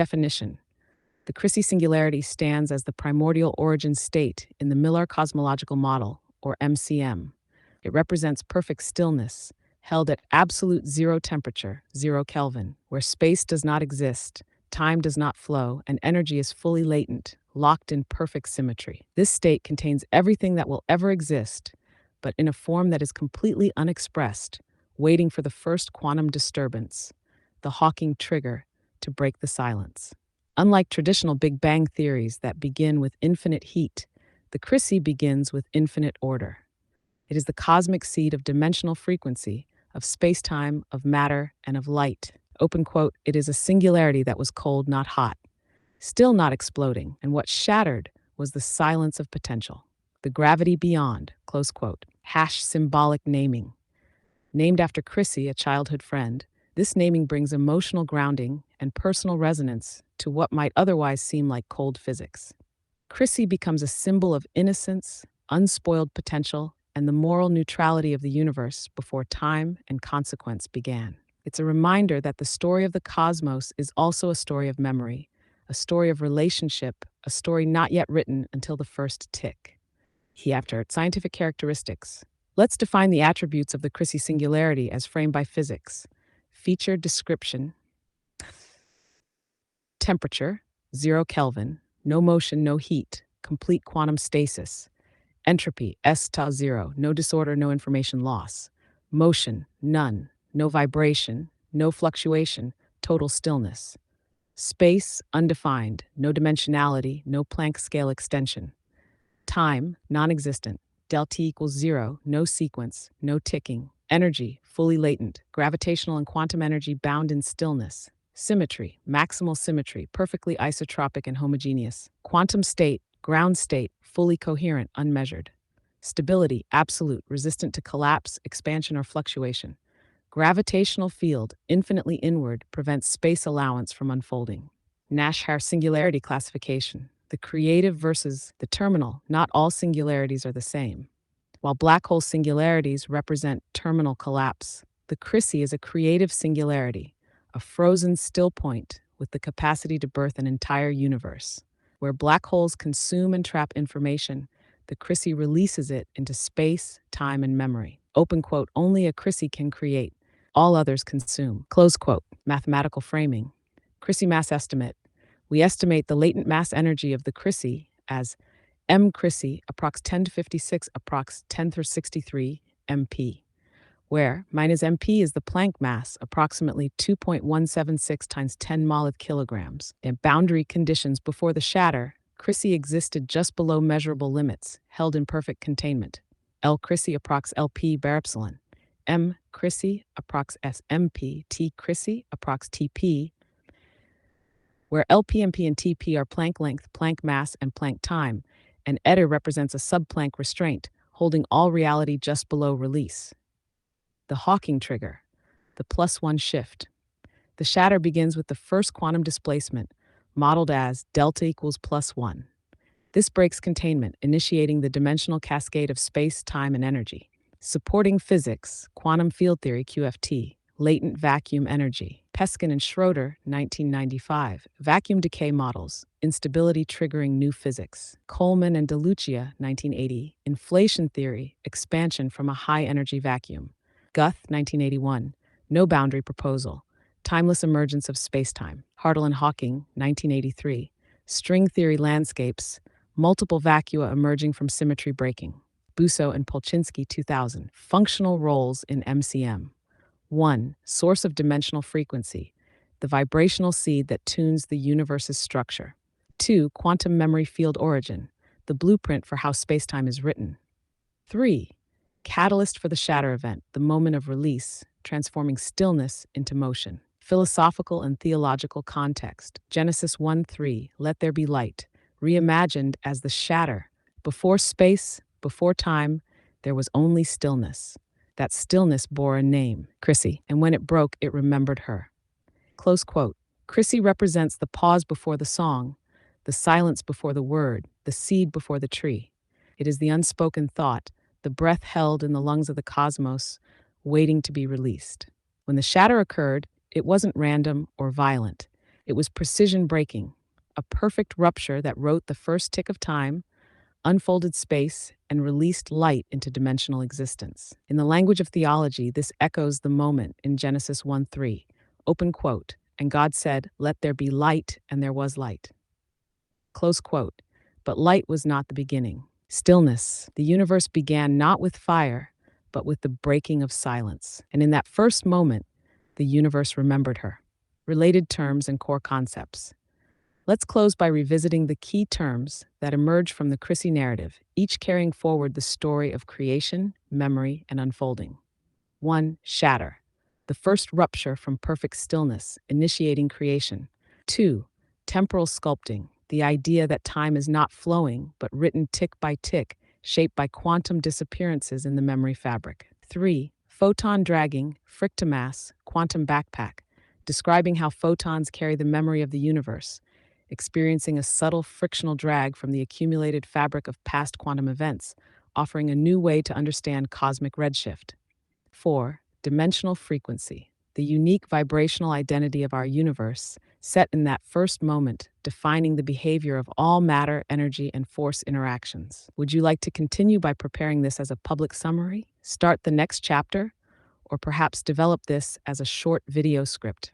Definition: the Chrissy Singularity stands as the primordial origin state in the Millar Cosmological Model, or MCM. It represents perfect stillness, held at absolute zero temperature, 0 Kelvin, where space does not exist, time does not flow, and energy is fully latent, locked in perfect symmetry. This state contains everything that will ever exist, but in a form that is completely unexpressed, waiting for the first quantum disturbance, the Hawking trigger, to break the silence. Unlike traditional Big Bang theories that begin with infinite heat, the Chrissy begins with infinite order. It is the cosmic seed of dimensional frequency, of space-time, of matter, and of light. Open quote, it is a singularity that was cold, not hot, still not exploding, and what shattered was the silence of potential. The gravity beyond, close quote. Symbolic naming. Named after Chrissy, a childhood friend, this naming brings emotional grounding and personal resonance to what might otherwise seem like cold physics. Chrissy becomes a symbol of innocence, unspoiled potential, and the moral neutrality of the universe before time and consequence began. It's a reminder that the story of the cosmos is also a story of memory, a story of relationship, a story not yet written until the first tick. After scientific characteristics. Let's define the attributes of the Chrissy Singularity as framed by physics. Feature description: temperature, 0 Kelvin, no motion, no heat, complete quantum stasis. Entropy, S-tau 0, no disorder, no information loss. Motion, none, no vibration, no fluctuation, total stillness. Space, undefined, no dimensionality, no Planck scale extension. Time, non-existent, del T equals 0, no sequence, no ticking. Energy, fully latent, gravitational and quantum energy bound in stillness. Symmetry, maximal symmetry, perfectly isotropic and homogeneous. Quantum state, ground state, fully coherent, unmeasured. Stability, absolute, resistant to collapse, expansion, or fluctuation. Gravitational field, infinitely inward, prevents space allowance from unfolding. Nash-Hare singularity classification. The creative versus the terminal. Not all singularities are the same. While black hole singularities represent terminal collapse, the Chrissy is a creative singularity, a frozen still point with the capacity to birth an entire universe. Where black holes consume and trap information, the Chrissy releases it into space, time, and memory. Open quote, only a Chrissy can create. All others consume. Close quote. Mathematical framing. Chrissy mass estimate. We estimate the latent mass energy of the Chrissy as m Chrissy approx 10 to 56 approx 10 to 63 MP, where minus MP is the Planck mass, approximately 2.176 times 10 moleth kilograms. In boundary conditions before the shatter, Chrissy existed just below measurable limits, held in perfect containment. L Chrissy approx LP bar epsilon, m Chrissy approx SMP, T Chrissy approx TP, where LPMP and TP are Planck length, Planck mass, and Planck time, and eta represents a sub-Planck restraint, holding all reality just below release. The Hawking trigger, the +1 shift. The shatter begins with the first quantum displacement, modeled as delta equals +1. This breaks containment, initiating the dimensional cascade of space, time, and energy. Supporting physics, quantum field theory QFT, latent vacuum energy. Peskin and Schroeder, 1995, vacuum decay models, instability triggering new physics. Coleman and DeLucia, 1980, inflation theory, expansion from a high-energy vacuum. Guth, 1981, no boundary proposal, timeless emergence of spacetime. Hartle and Hawking, 1983, string theory landscapes, multiple vacua emerging from symmetry breaking. Busso and Polchinski, 2000, functional roles in MCM. 1. Source of dimensional frequency, the vibrational seed that tunes the universe's structure. 2. Quantum memory field origin, the blueprint for how spacetime is written. 3. Catalyst for the shatter event, the moment of release, transforming stillness into motion. Philosophical and theological context. Genesis 1:3, let there be light, reimagined as the shatter. Before space, before time, there was only stillness. That stillness bore a name, Chrissy, and when it broke, it remembered her. Close quote. Chrissy represents the pause before the song, the silence before the word, the seed before the tree. It is the unspoken thought, the breath held in the lungs of the cosmos, waiting to be released. When the shatter occurred, it wasn't random or violent. It was precision breaking, a perfect rupture that wrote the first tick of time, unfolded space, and released light into dimensional existence. In the language of theology, this echoes the moment in Genesis 1:3, open quote, "And God said, 'Let there be light,' and there was light." Close quote. But light was not the beginning. Stillness. The universe began not with fire, but with the breaking of silence. And in that first moment, the universe remembered her. Related terms and core concepts. Let's close by revisiting the key terms that emerge from the Chrissy narrative, each carrying forward the story of creation, memory, and unfolding. 1. Shatter. The first rupture from perfect stillness, initiating creation. 2. Temporal sculpting. The idea that time is not flowing, but written tick by tick, shaped by quantum disappearances in the memory fabric. 3. Photon dragging, frictomass, quantum backpack. Describing how photons carry the memory of the universe, experiencing a subtle frictional drag from the accumulated fabric of past quantum events, offering a new way to understand cosmic redshift. 4. Dimensional frequency, the unique vibrational identity of our universe, set in that first moment, defining the behavior of all matter, energy, and force interactions. Would you like to continue by preparing this as a public summary, start the next chapter, or perhaps develop this as a short video script?